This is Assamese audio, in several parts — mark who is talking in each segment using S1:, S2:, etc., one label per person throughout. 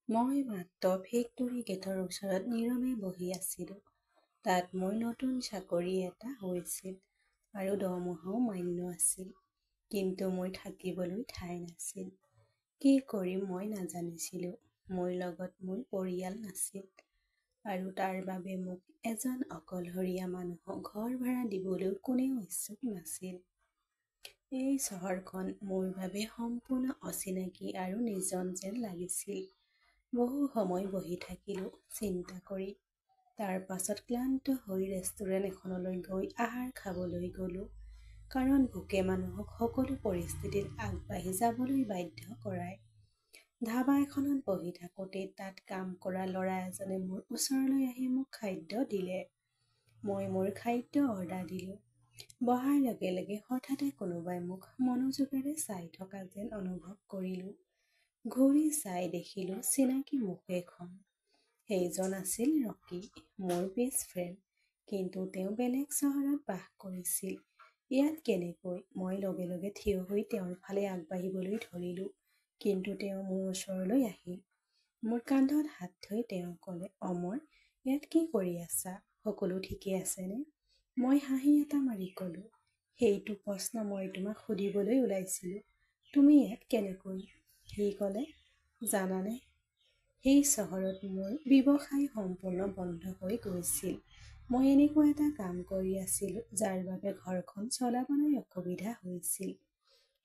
S1: মই মাত্ৰ ফেক্টৰী গেটৰ ওচৰত নীৰৱে বহি আছিলোঁ। তাত মোৰ নতুন চাকৰি এটা হৈছিল আৰু দৰমহাও মান্য আছিল। কিন্তু মই থাকিবলৈ ঠাই নাছিল। কি কৰিম মই নাজানিছিলোঁ। মোৰ লগত মোৰ পৰিয়াল নাছিল আৰু তাৰ বাবে মোক এজন অকলশৰীয়া মানুহক ঘৰ ভাড়া দিবলৈ কোনেও ইচ্ছুক নাছিল। এই চহৰখন মোৰ বাবে সম্পূৰ্ণ অচিনাকি আৰু নিৰ্জন যেন লাগিছিল। বহু সময় বহি থাকিলোঁ চিন্তা কৰি। তাৰ পাছত ক্লান্ত হৈ ৰেষ্টুৰেণ্ট এখনলৈ গৈ আহাৰ খাবলৈ গ'লোঁ। কাৰণ ভোকে মানুহক সকলো পৰিস্থিতিত আগবাঢ়ি যাবলৈ বাধ্য কৰায়। ধাবা এখনত বহি থাকোঁতে তাত কাম কৰা ল'ৰা এজনে মোৰ ওচৰলৈ আহি মোক খাদ্য দিলে। মই মোৰ খাদ্য অৰ্ডাৰ দিলোঁ। বহাৰ লগে লগে হঠাতে কোনোবাই মোক মনোযোগেৰে চাই থকা যেন অনুভৱ কৰিলোঁ। ঘূৰি চাই দেখিলোঁ চিনাকি মুখ এখন। সেইজন আছিল ৰকী, মোৰ বেষ্ট ফ্ৰেণ্ড। কিন্তু তেওঁ বেলেগ চহৰত বাস কৰিছিল। ইয়াত কেনেকৈ? মই লগে লগে থিয় হৈ তেওঁৰ ফালে আগবাঢ়িবলৈ ধৰিলোঁ। কিন্তু তেওঁ মোৰ ওচৰলৈ আহিল। মোৰ কান্ধত হাত থৈ তেওঁ ক'লে, অমৰ, ইয়াত কি কৰি আছা? সকলো ঠিকে আছেনে? মই হাঁহি এটা মাৰি ক'লোঁ, সেইটো প্ৰশ্ন মই তোমাক সুধিবলৈ ওলাইছিলোঁ। তুমি ইয়াত কেনেকৈ? সি ক'লে, জানানে, সেই চহৰত মোৰ ব্যৱসায় সম্পূৰ্ণ বন্ধ হৈ গৈছিল। মই এনেকুৱা এটা কাম কৰি আছিলোঁ যাৰ বাবে ঘৰখন চলাবলৈ অসুবিধা হৈছিল।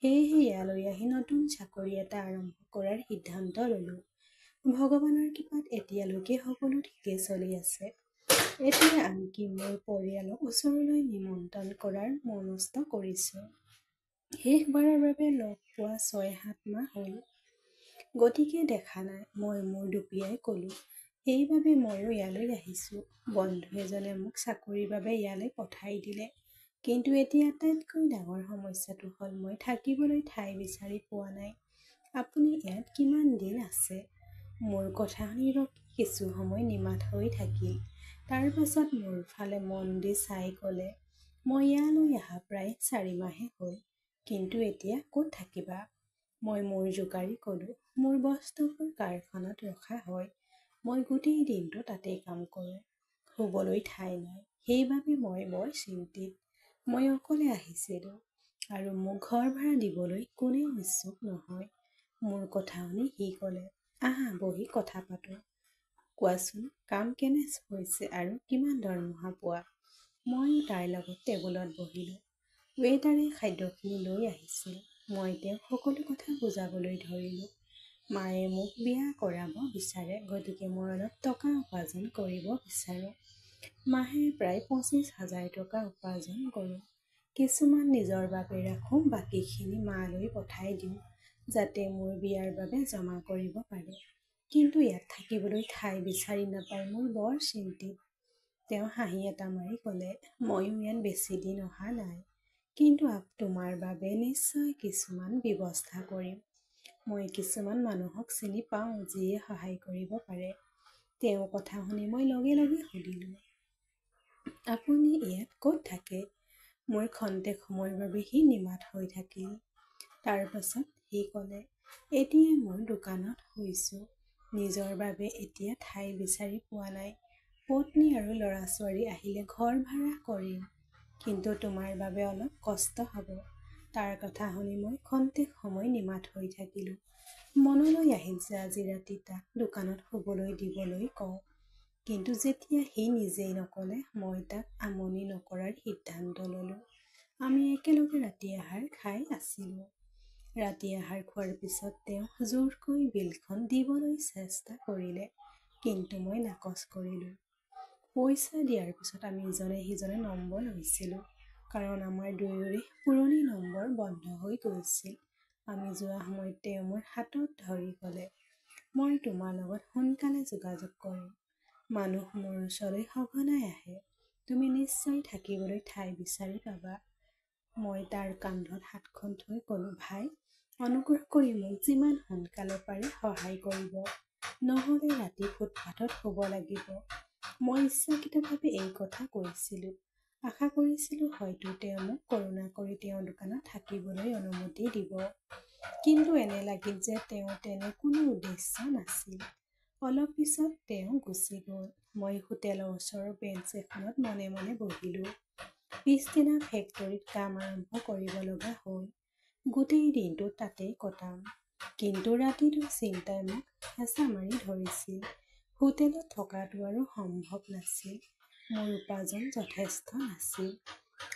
S1: সেয়েহে ইয়ালৈ আহি নতুন চাকৰি এটা আৰম্ভ কৰাৰ সিদ্ধান্ত ল'লোঁ। ভগৱানৰ কৃপাত এতিয়ালৈকে সকলো ঠিকেই চলি আছে। এতিয়া আনকি মোৰ পৰিয়ালক ওচৰলৈ নিমন্ত্ৰণ কৰাৰ মনস্থ কৰিছোঁ। শেষবাৰৰ বাবে লগ পোৱা ৬-৭ মাহ হ'ল। গতিকে দেখা নাই, মই মোৰ দুপিয়াই ক'লোঁ। সেইবাবে ময়ো ইয়ালৈ আহিছোঁ। বন্ধু এজনে মোক চাকৰিৰ বাবে ইয়ালৈ পঠাই দিলে। কিন্তু এতিয়া আটাইতকৈ ডাঙৰ সমস্যাটো হ'ল মই থাকিবলৈ ঠাই বিচাৰি পোৱা নাই। আপুনি ইয়াত কিমান দিন আছে? মোৰ কথা শুনি ৰকী কিছু সময় নিমাত হৈ থাকিল। তাৰ পাছত মোৰ ফালে মন দি চাই ক'লে, মই ইয়ালৈ অহা প্ৰায় ৪ মাহে হ'ল। কিন্তু এতিয়া ক'ত থাকিবা? মই মূৰ জোকাৰি ক'লোঁ, মোৰ বস্তুবোৰ কাৰখানাত ৰখা হয়। মই গোটেই দিনটো তাতেই কাম কৰোঁ। শুবলৈ ঠাই নাই। সেইবাবে মই বৰ চিন্তিত। মই অকলে আহিছিলোঁ আৰু মোক ঘৰ ভাড়া দিবলৈ কোনেও ইচ্ছুক নহয়। মোৰ কথা শুনি সি ক'লে, আহা বহি কথা পাতোঁ। কোৱাচোন, কাম কেনে হৈছে আৰু কিমান দৰমহা পোৱা? ময়ো তাৰ লগত টেবুলত বহিলোঁ। ৱেটাৰে খাদ্যখিনি লৈ আহিছিল। মই তেওঁক সকলো কথা বুজাবলৈ ধৰিলোঁ। মায়ে মোক বিয়া কৰাব বিচাৰে, গতিকে মই অলপ টকা উপাৰ্জন কৰিব বিচাৰোঁ। মাহে প্ৰায় ২৫,০০০ টকা উপাৰ্জন কৰোঁ। কিছুমান নিজৰ বাবে ৰাখোঁ, বাকীখিনি মালৈ পঠাই দিওঁ, যাতে মোৰ বিয়াৰ বাবে জমা কৰিব পাৰে। কিন্তু ইয়াত থাকিবলৈ ঠাই বিচাৰি নাপাই মই বৰ চিন্তিত। তেওঁ হাঁহি এটা মাৰি ক'লে, ময়ো ইয়াত বেছি দিন অহা নাই। কিন্তু তোমাৰ বাবে নিশ্চয় কিছুমান ব্যৱস্থা কৰিম। মই কিছুমান মানুহক চিনি পাওঁ যিয়ে সহায় কৰিব পাৰে। তেওঁৰ কথা শুনি মই লগে লগে সুধিলোঁ, আপুনি ইয়াত ক'ত থাকে? মোৰ খন্তেক সময়ৰ বাবে সি নিমাত হৈ থাকিল। তাৰ পাছত সি ক'লে, এতিয়া মোৰ দোকানত শুইছোঁ। নিজৰ বাবে এতিয়া ঠাই বিচাৰি পোৱা নাই। পত্নী আৰু ল'ৰা-ছোৱালী আহিলে ঘৰ ভাড়া কৰিম। কিন্তু তোমাৰ বাবে অলপ কষ্ট হ'ব। তাৰ কথা শুনি মই খন্তেক সময় নিমাত হৈ থাকিলোঁ। মনলৈ আহিল যে আজি ৰাতি তাক দোকানত শুবলৈ দিবলৈ কওঁ। কিন্তু যেতিয়া সি নিজেই নক'লে, মই তাক আমনি নকৰাৰ সিদ্ধান্ত ল'লোঁ। আমি একেলগে ৰাতি আহাৰ খাই আছিলোঁ। ৰাতি আহাৰ খোৱাৰ পিছত তেওঁ জোৰকৈ বিলখন দিবলৈ চেষ্টা কৰিলে, কিন্তু মই নাকচ কৰিলোঁ। পইচা দিয়াৰ পিছত আমি ইজনে সিজনে নম্বৰ লৈছিলোঁ, কাৰণ আমাৰ দুয়োৰে পুৰণি নম্বৰ বন্ধ হৈ গৈছিল। আমি যোৱা সময়ত তেওঁ মোৰ হাতত ধৰি ক'লে, মই তোমাৰ লগত সোনকালে যোগাযোগ কৰিম। মানুহ মোৰ ওচৰলৈ সঘনাই আহে। তুমি নিশ্চয় থাকিবলৈ ঠাই বিচাৰি পাবা। মই তাৰ কান্ধত হাতখন থৈ ক'লোঁ, ভাই, অনুগ্ৰহ কৰি মোক যিমান সোনকালে পাৰে সহায় কৰিব। নহ'লে ৰাতি ফুটপাথত শুব লাগিব। মই ইচ্ছাকৃতভাৱে এই কথা কৈছিলোঁ। আশা কৰিছিলোঁ হয়তো তেওঁ মোক কৰোণা কৰি তেওঁৰ দোকানত থাকিবলৈ অনুমতি দিব। কিন্তু এনে লাগিল যে তেওঁৰ তেনে কোনো উদ্দেশ্য নাছিল। অলপ পিছত তেওঁ গুচি গ'ল। মই হোটেলৰ ওচৰৰ বেঞ্চ এখনত মনে মনে বহিলোঁ। পিছদিনা ফেক্টৰীত কাম আৰম্ভ কৰিব লগা হ'ল। গোটেই দিনটো তাতেই কটাম। কিন্তু ৰাতিটোৰ চিন্তাই মোক হেঁচা মাৰি ধৰিছিল। হোটেলত থকাটো আৰু সম্ভৱ নাছিল। মোৰ উপাৰ্জন যথেষ্ট নাছিল।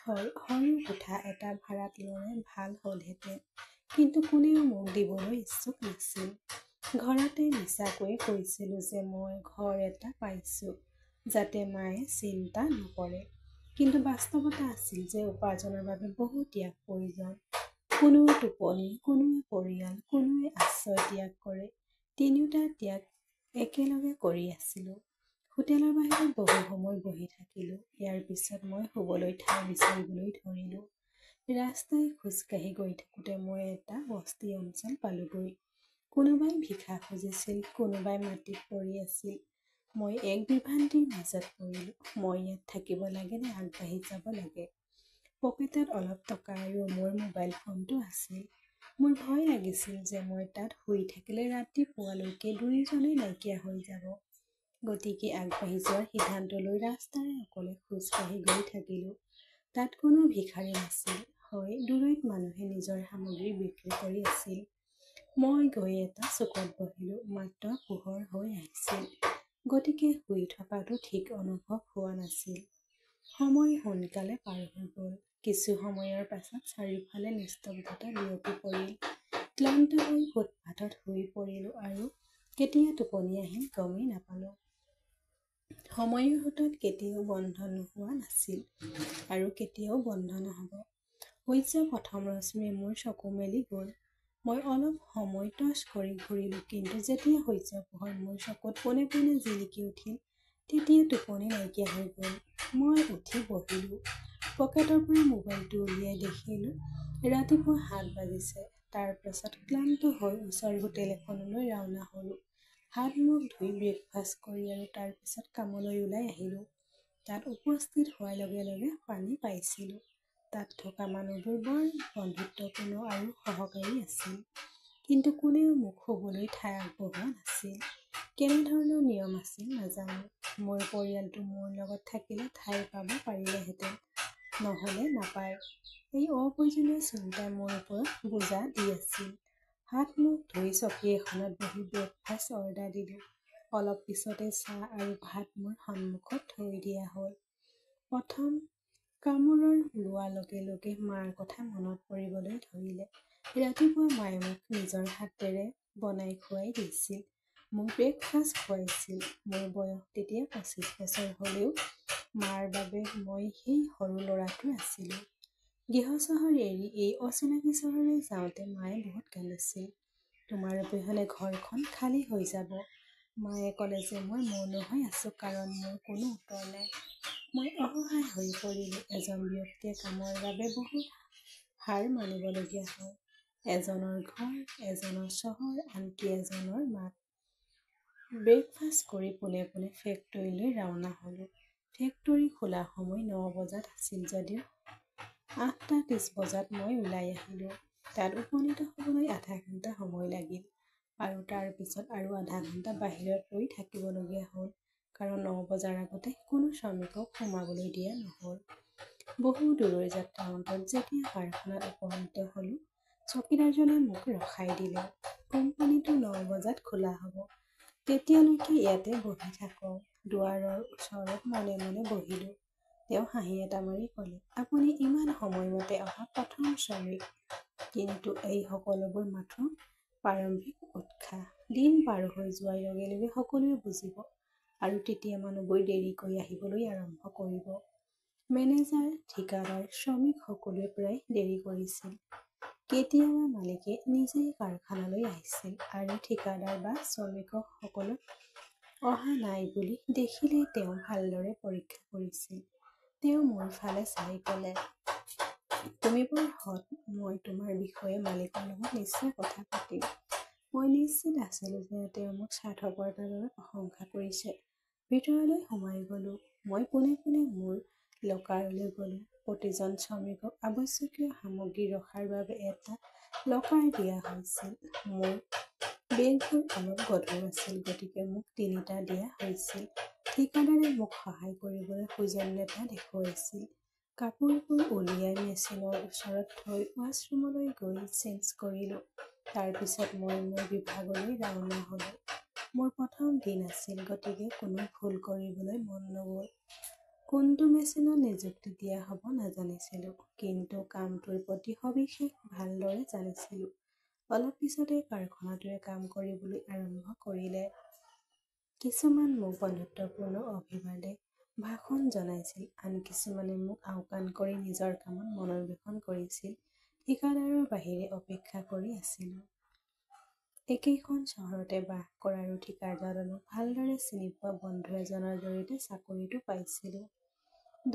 S1: হয়, সৰু কোঠা এটা ভাড়াত ল'লে ভাল হ'লহেঁতেন, কিন্তু কোনেও মোক দিবলৈ ইচ্ছুক নাছিল। ঘৰতে মিছাকৈয়ে কৈছিলোঁ যে মই ঘৰ এটা পাইছোঁ, যাতে মায়ে চিন্তা নকৰে। কিন্তু বাস্তৱতা আছিল যে উপাৰ্জনৰ বাবে বহু ত্যাগ প্ৰয়োজন। কোনোৱে টোপনি, কোনোৱে পৰিয়াল, কোনোৱে আশ্ৰয় ত্যাগ কৰে। তিনিওটা ত্যাগ একেলগে কৰি আছিলোঁ। হোটেলৰ বাহিৰত বহু সময় বহি থাকিলোঁ। ইয়াৰ পিছত মই শুবলৈ ঠাই বিচাৰিবলৈ ধৰিলোঁ। ৰাস্তাই খোজকাঢ়ি গৈ থাকোঁতে মই এটা বস্তি অঞ্চল পালোগৈ। কোনোবাই ভিক্ষা খুজিছিল, কোনোবাই মাটিত পৰি আছিল। মই এক বিভ্ৰান্তিৰ মাজত পৰিলোঁ। মই ইয়াত থাকিব লাগে নে আগবাঢ়ি যাব লাগে? পকেটত অলপ টকা আৰু মোৰ মোবাইল ফোনটো আছিল। মোৰ ভয় লাগিছিল যে মই তাত শুই থাকিলে ৰাতিপুৱালৈকে দুয়োজনেই নাইকিয়া হৈ যাব। গতিকে আগবাঢ়ি যোৱাৰ সিদ্ধান্ত লৈ ৰাস্তাৰে অকলে খোজকাঢ়ি গৈ থাকিলোঁ। তাত কোনো ভিখাৰী নাছিল। হয়, দূৰৈত মানুহে নিজৰ সামগ্ৰী বিক্ৰী কৰি আছিল। মই গৈ এটা চুকত বহিলোঁ। মাত্ৰ পোহৰ হৈ আহিছিল, গতিকে শুই থকাটো ঠিক অনুভৱ হোৱা নাছিল। সময় সোনকালে পাৰ হৈ গ'ল। কিছু সময়ৰ পাছত চাৰিওফালে নিস্তব্ধতা বিয়পি পৰিল। ক্লান্ত হৈ ফুটপাথত শুই পৰিলোঁ আৰু কেতিয়া টোপনি আহিল গমেই নাপালোঁ। সময়ৰ সোঁতত কেতিয়াও বন্ধ নোহোৱা নাছিল আৰু কেতিয়াও বন্ধ নহ'ব। সূৰ্যৰ প্ৰথম ৰশ্মিয়ে মোৰ চকু মেলি গ'ল। মই অলপ সময় টৰ্চ কৰি ঘূৰিলোঁ, কিন্তু যেতিয়া সূৰ্যৰ পোহৰ মোৰ চকুত পোনে পোনে জিলিকি উঠিল, তেতিয়া টোপনি নাইকিয়া হৈ গ'ল। মই উঠি বহিলোঁ। পকেটৰ পৰা মোবাইলটো উলিয়াই দেখিলোঁ ৰাতিপুৱা 7 বাজিছে। তাৰ পাছত ক্লান্ত হৈ ওচৰৰ হোটেল এখনলৈ ৰাওনা হ'লোঁ। হাত-মুখ ধুই ব্ৰেকফাষ্ট কৰি আৰু তাৰ পিছত কামলৈ ওলাই আহিলোঁ। তাত উপস্থিত হোৱাৰ লগে লগে পানী পাইছিলোঁ। তাত থকা মানুহবোৰ বৰ বন্ধুত্বপূৰ্ণ আৰু সহকাৰী আছিল, কিন্তু কোনেও মোক শুবলৈ ঠাই আগবঢ়োৱা নাছিল। কেনেধৰণৰ নিয়ম আছিল নাজানো। মোৰ পৰিয়ালটো মোৰ লগত থাকিলে ঠাই পাব পাৰিলেহেঁতেন, নহ'লে নাপায়। এই অপ্ৰয়োজনীয় চিন্তাই মোৰ ওপৰত বোজা দি আছিল। হাত-মুখ ধুই চকী এখনত বহি ব্ৰেকফাষ্ট অৰ্ডাৰ দিলোঁ। অলপ পিছতে চাহ আৰু ভাত মোৰ সন্মুখত থৈ দিয়া হ'ল। প্ৰথম কামোৰৰ লোৱাৰ লগে লগে মাৰ কথা মনত পৰিবলৈ ধৰিলে। ৰাতিপুৱা মায়ে মোক নিজৰ হাতেৰে বনাই খুৱাই দিছিল, মোক ব্ৰেকফাষ্ট খুৱাইছিল। মোৰ বয়স তেতিয়া 25 বছৰ হ'লেও মাৰ বাবে মই সেই সৰু ল'ৰাটো আছিলোঁ। গৃহ চহৰ এৰি এই অচিনাকি চহৰলৈ যাওঁতে মায়ে বহুত কান্দিছিল। তোমাৰ অবিহনে ঘৰখন খালী হৈ যাব। মায়ে ক'লে যে মই মৌন হৈ আছোঁ কাৰণ মোৰ কোনো উত্তৰ নাই। মই অসহায় হৈ পৰিলোঁ। এজন ব্যক্তিয়ে কামৰ বাবে বহুত হাৰ মানিবলগীয়া হয়। এজনৰ ঘৰ, এজনৰ চহৰ, আনকি এজনৰ মাক। ব্ৰেকফাষ্ট কৰি পোনে পোনে ফেক্টৰীলৈ ৰাওনা হ'লোঁ। ফেক্টৰী খোলা সময় 9 বজাত আছিল যদিও 8:30 বজাত মই ওলাই আহিলোঁ। তাত উপনীত হ'বলৈ আধা ঘণ্টা সময় লাগিল আৰু তাৰ পিছত আৰু আধা ঘণ্টা বাহিৰত ৰৈ থাকিবলগীয়া হ'ল, কাৰণ 9 বজাৰ আগতে কোনো শ্ৰমিকক সোমাবলৈ দিয়া নহ'ল। বহু দূৰৰ যাত্ৰাৰ অন্তত যেতিয়া কাৰখানাত উপনীত হ'লোঁ, চকীদাৰজনে মোক ৰখাই দিলে। কোম্পানীটো 9 বজাত খোলা হ'ব। তেতিয়ালৈকে ইয়াতে বহি থাকক। দুৱাৰৰ ওচৰত মনে মনে বহিলোঁ। তেওঁ হাঁহি এটা মাৰি ক'লে, আপুনি ইমান সময়মতে অহা প্ৰথম শ্ৰমিক। কিন্তু এই সকলোবোৰ মাথোঁ প্ৰাৰম্ভিক উৎসাহ। দিন পাৰ হৈ যোৱাৰ লগে লগে সকলোৱে বুজিব আৰু তেতিয়া মানুহবোৰ দেৰিকৈ আহিবলৈ আৰম্ভ কৰিব। মেনেজাৰ, ঠিকাদাৰ, শ্ৰমিক সকলোৱে প্ৰায় দেৰি কৰিছিল। কেতিয়াবা মালিকে নিজেই কাৰখানালৈ আহিছিল আৰু ঠিকাদাৰ বা শ্ৰমিকসকলক অহা নাই বুলি দেখিলে তেওঁ ভালদৰে পৰীক্ষা কৰিছিল। তেওঁ মোৰ ফালে চাই ক'লে, তুমি বৰ সৎ, মই তোমাৰ বিষয়ে মালিকৰ লগত নিশ্চয় কথা পাতিম। মই নিশ্চিত আছিলোঁ যে তেওঁ মোক স্বাৰ্থপৰতাৰ বাবে প্ৰশংসা কৰিছে। ভিতৰলৈ সোমাই গ'লোঁ। মই পোনে পোনে মোৰ লকাৰলৈ গ'লোঁ। প্ৰতিজন শ্ৰমিকক আৱশ্যকীয় সামগ্ৰী ৰখাৰ বাবে এটা লকাৰ দিয়া হৈছিল। মোৰ বেগবোৰ অলপ গধুৰ আছিল, গতিকে মোক 3টা দিয়া হৈছিল। ঠিকাদাৰে মোক সহায় কৰিবলৈ সৌজন্যতা দেখুৱাইছিল। কাপোৰবোৰ উলিয়াই মেচিনৰ ওচৰত থৈ ৱাছৰুমলৈ গৈ চেঞ্জ কৰিলোঁ। তাৰ পিছত মই মোৰ বিভাগলৈ ৰাওনা হ'লোঁ। মোৰ প্ৰথম দিন আছিল, গতিকে কোনো ভুল কৰিবলৈ মন নগ'ল। কোনটো মেচিনত নিযুক্তি দিয়া হ'ব নাজানিছিলোঁ, কিন্তু কামটোৰ প্ৰতি সবিশেষ ভালদৰে জানিছিলোঁ। অলপ পিছতে কাৰখানাটোৱে কাম কৰিবলৈ আৰম্ভ কৰিলে। কিছুমান মোক বন্ধুত্বপূৰ্ণ অভিবাদে ভাষণ জনাইছিল, আন কিছুমানে মোক আওকাণ কৰি নিজৰ কামত মনোনিৱেশ কৰিছিল। ঠিকাদাৰৰ বাহিৰে অপেক্ষা কৰি আছিলোঁ। একেখন চহৰতে বাস কৰা আৰু ঠিকাদাৰজনক ভালদৰে চিনি পোৱা বন্ধু এজনৰ জৰিয়তে চাকৰিটো পাইছিলোঁ।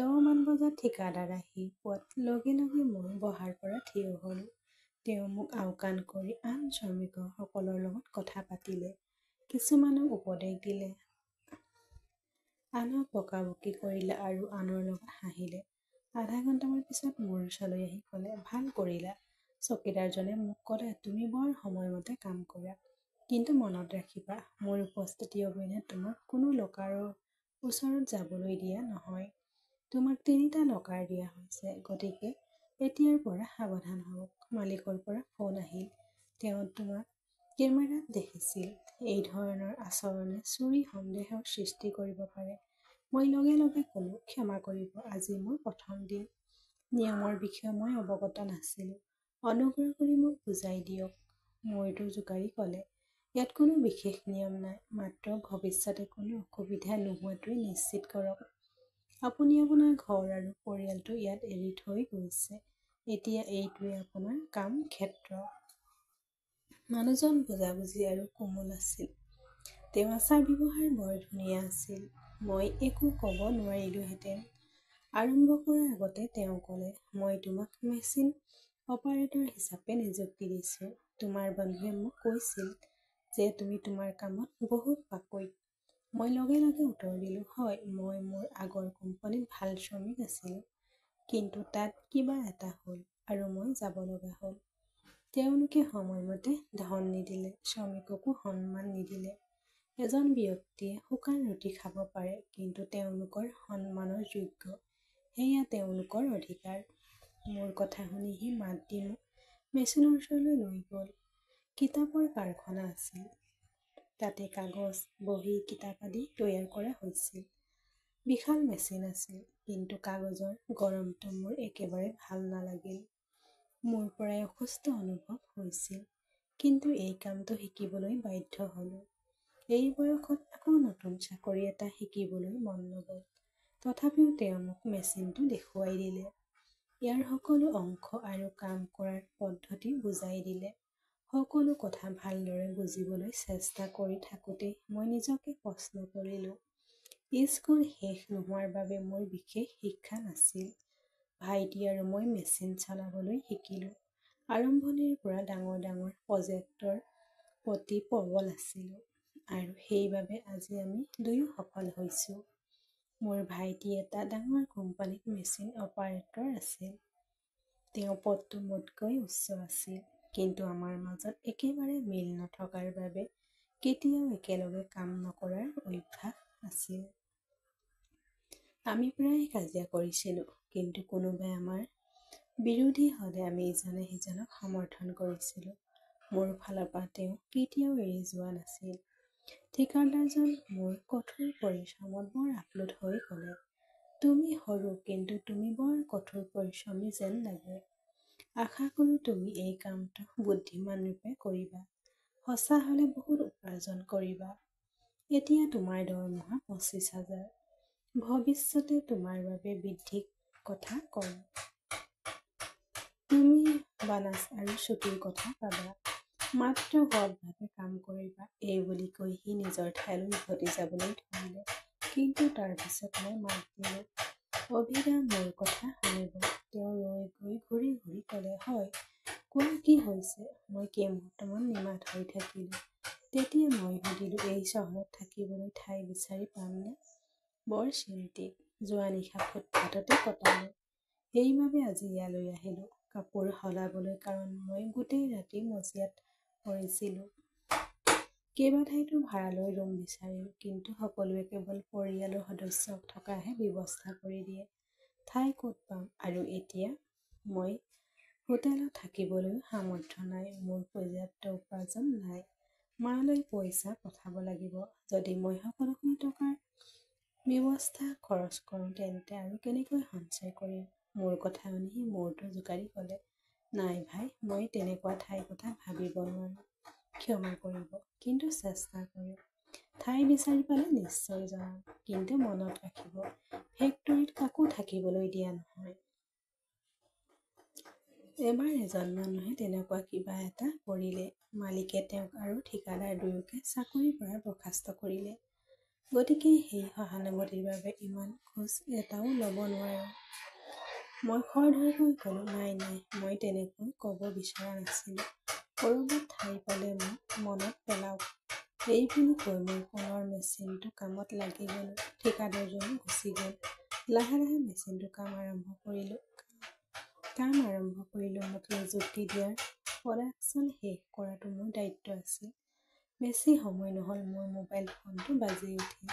S1: 10 মান বজাত ঠিকাদাৰ আহি পোৱাত লগে লগে মই বহাৰ পৰা থিয় হ'লোঁ। তেওঁ মোক আওকাণ কৰি আন শ্ৰমিকসকলৰ লগত কথা পাতিলে, কিছুমানক উপদেশ দিলে, আনক বকাবকি কৰিলে আৰু আনৰ লগত হাঁহিলে। আধা ঘণ্টামান পিছত মোৰ ওচৰলৈ আহি ক'লে, ভাল কৰিলা। চকীদাৰজনে মোক ক'লে, তুমি বৰ সময়মতে কাম কৰা। কিন্তু মনত ৰাখিবা, মোৰ উপস্থিতি অবিহনে তোমাক কোনো লকাৰৰ ওচৰত যাবলৈ দিয়া নহয়। তোমাক 3টা লকাৰ দিয়া হৈছে, গতিকে এতিয়াৰ পৰা সাৱধান হওক। মালিকৰ পৰা ফোন আহিল। তেওঁ তোমাক কেমেৰাত দেখিছিল। এই ধৰণৰ আচৰণে চুৰি সন্দেহৰ সৃষ্টি কৰিব পাৰে। মই লগে লগে ক'লো, ক্ষমা কৰিব, আজি মোৰ প্ৰথম দিন। নিয়মৰ বিষয়ে মই অৱগত নাছিলোঁ। অনুগ্ৰহ কৰি মোক বুজাই দিয়ক। মইটো জোকাৰি ক'লে, ইয়াত কোনো বিশেষ নিয়ম নাই, মাত্ৰ ভৱিষ্যতে কোনো অসুবিধা নোহোৱাটোৱে নিশ্চিত কৰক। আপুনি আপোনাৰ ঘৰ আৰু পৰিয়ালটো ইয়াত এৰি থৈ গৈছে। এতিয়া এইটোৱে আপোনাৰ কাম ক্ষেত্ৰ। মানুহজন বুজাবুজি আৰু কোমল আছিল। তেওঁ আচাৰ ব্যৱহাৰ বৰ ধুনীয়া আছিল। মই একো ক'ব নোৱাৰিলোঁহেঁতেন। আৰম্ভ কৰাৰ আগতে তেওঁ ক'লে, মই তোমাক মেচিন অপাৰেটৰ হিচাপে নিযুক্তি দিছোঁ। তোমাৰ বন্ধুৱে মোক কৈছিল যে তুমি তোমাৰ কামত বহুত পাকৈত। মই লগে লগে উত্তৰ দিলোঁ, হয়, মই মোৰ আগৰ কোম্পানীত ভাল শ্ৰমিক আছিলোঁ। কিন্তু তাত কিবা এটা হ'ল আৰু মই যাব লগা হ'ল। তেওঁলোকে সময়মতে ধন নিদিলে, শ্ৰমিককো সন্মান নিদিলে। এজন ব্যক্তিয়ে শুকান ৰুটি খাব পাৰে, কিন্তু তেওঁলোকৰ সন্মানৰ যোগ্য। সেয়া তেওঁলোকৰ অধিকাৰ। মোৰ কথা শুনি সি মাত দি মোক মেচিনৰ ওচৰলৈ লৈ গ'ল। কিতাপৰ কাৰখানা আছিল। তাতে কাগজ, বহী, কিতাপ আদি তৈয়াৰ কৰা হৈছিল। বিশাল মেচিন আছিল, কিন্তু কাগজৰ গৰমটো মোৰ একেবাৰে ভাল নালাগিল। মোৰ প্ৰায় অসুস্থ অনুভৱ হৈছিল, কিন্তু এই কামটো শিকিবলৈ বাধ্য হ'লোঁ। এই বয়সত আকৌ নতুন চাকৰি এটা শিকিবলৈ মন নগ'ল। তথাপিও তেওঁ মোক মেচিনটো দেখুৱাই দিলে। ইয়াৰ সকলো অংশ আৰু কাম কৰাৰ পদ্ধতি বুজাই দিলে। সকলো কথা ভালদৰে বুজিবলৈ চেষ্টা কৰি থাকোঁতে মই নিজকে প্ৰশ্ন কৰিলোঁ, স্কুল শেষ নোহোৱাৰ বাবে মোৰ বিশেষ শিক্ষা নাছিল। ভাইটি আৰু মই মেচিন চলাবলৈ শিকিলোঁ। আৰম্ভণিৰ পৰা ডাঙৰ ডাঙৰ প্ৰজেক্টৰ প্ৰতি প্ৰবল আছিলোঁ, আৰু সেইবাবে আজি আমি দুয়ো সফল হৈছোঁ। মোৰ ভাইটি এটা ডাঙৰ কোম্পানীত মেচিন অপাৰেটৰ আছিল। তেওঁৰ পদটো মোতকৈ উচ্চ আছিল, কিন্তু আমাৰ মাজত একেবাৰে মিল নথকাৰ বাবে কেতিয়াও একেলগে কাম নকৰাৰ অভ্যাস আছিল। আমি প্ৰায় কাজিয়া কৰিছিলোঁ, কিন্তু কোনোবাই আমাৰ বিৰোধী হ'লে আমি ইজনে সিজনক সমৰ্থন কৰিছিলোঁ। মোৰ ফালৰ পৰা তেওঁ কেতিয়াও এৰি যোৱা নাছিল। ঠিকাদাৰজন মোৰ কঠোৰ পৰিশ্ৰমত বৰ আপ্লুত হৈ ক'লে, তুমি সৰু, কিন্তু তুমি বৰ কঠোৰ পৰিশ্ৰমী যেন লাগে। আশা কৰোঁ তুমি এই কামটো বুদ্ধিমান ৰূপে কৰিবা। সঁচা হ'লে বহুত উপাৰ্জন কৰিবা। এতিয়া তোমাৰ দৰমহা 25,000। ভৱিষ্যতে তোমাৰ বাবে বৃদ্ধিৰ কথা কম। তুমি বোনাছ আৰু ছুটীৰ কথা পাবা। মাত্ৰ সৎভাৱে কাম কৰিবা। এই বুলি কৈ সি নিজৰ ঠাইলৈ উভতি যাবলৈ ধৰিলে, কিন্তু তাৰ পিছত মই মাত দিলোঁ, অভিদা মোৰ কথা শুনিব। তেওঁ ৰৈ গৈ ঘূৰি ঘূৰি ক'লে, হয়, কোৱা কি হৈছে। মই কেইমুহূৰ্তমান নিমাত হৈ থাকিলোঁ। তেতিয়া মই সুধিলোঁ, এই চহৰত থাকিবলৈ ঠাই বিচাৰি পামনে? বৰ চিন্তিত। যোৱা নিশা ফুটপাততে কটালোঁ। সেইবাবে আজি ইয়ালৈ আহিলোঁ, কাপোৰ সলাবলৈ, কাৰণ মই গোটেই ৰাতি মজিয়াত পৰিছিলোঁ। কেইবাঠাইতো ভাড়ালৈ ৰুম বিচাৰিলোঁ, কিন্তু সকলোৱে কেৱল পৰিয়ালৰ সদস্য থকাহে ব্যৱস্থা কৰি দিয়ে। ঠাই ক'ত পাম? আৰু এতিয়া মই হোটেলত থাকিবলৈ সামৰ্থ্য নাই, মোৰ পৰ্যাপ্ত উপাৰ্জন নাই। মালৈ পইচা পঠাব লাগিব। যদি মই সকলোখিনি টকাৰ ব্যৱস্থা খৰচ কৰোঁ তেন্তে আৰু কেনেকৈ সঞ্চয় কৰিম? মোৰ কথা শুনি মূৰটো জোকাৰি ক'লে, নাই ভাই, মই তেনেকুৱা ঠাইৰ কথা ভাবিব নোৱাৰোঁ। ক্ষমা কৰিব, কিন্তু চেষ্টা কৰিম। ঠাই বিচাৰি পালে নিশ্চয় জনাম। কিন্তু মনত ৰাখিব, ফেক্টৰীত কাকো থাকিবলৈ দিয়া নহয়। এবাৰ এজন মানুহে তেনেকুৱা কিবা এটা কৰিলে। মালিকে তেওঁক আৰু ঠিকাদাৰ দুয়োকে চাকৰিৰ পৰা বৰ্খাস্ত কৰিলে। গতিকে সেই সহানুভূতিৰ বাবে ইমান খোজ এটাও ল'ব নোৱাৰোঁ। মই খৰধৰকৈ ক'লোঁ, নাই নাই, মই তেনেকৈ ক'ব বিচৰা নাছিলোঁ। ক'ৰবাত ঠাই পালে মোক মনত পেলাওক। এই বুলি কৈ মই পুনৰ মেচিনটো কামত লাগি গ'লোঁ। ঠিকাদাৰজনো গুচি গ'ল। লাহে লাহে মেচিনটো কাম আৰম্ভ কৰিলোঁ। মোক নিযুক্তি দিয়াৰ প্ৰডাকশ্যন শেষ কৰাটো মোৰ দায়িত্ব আছিল। বেছি সময় নহ'ল, মোৰ মোবাইল ফোনটো বাজি উঠিল।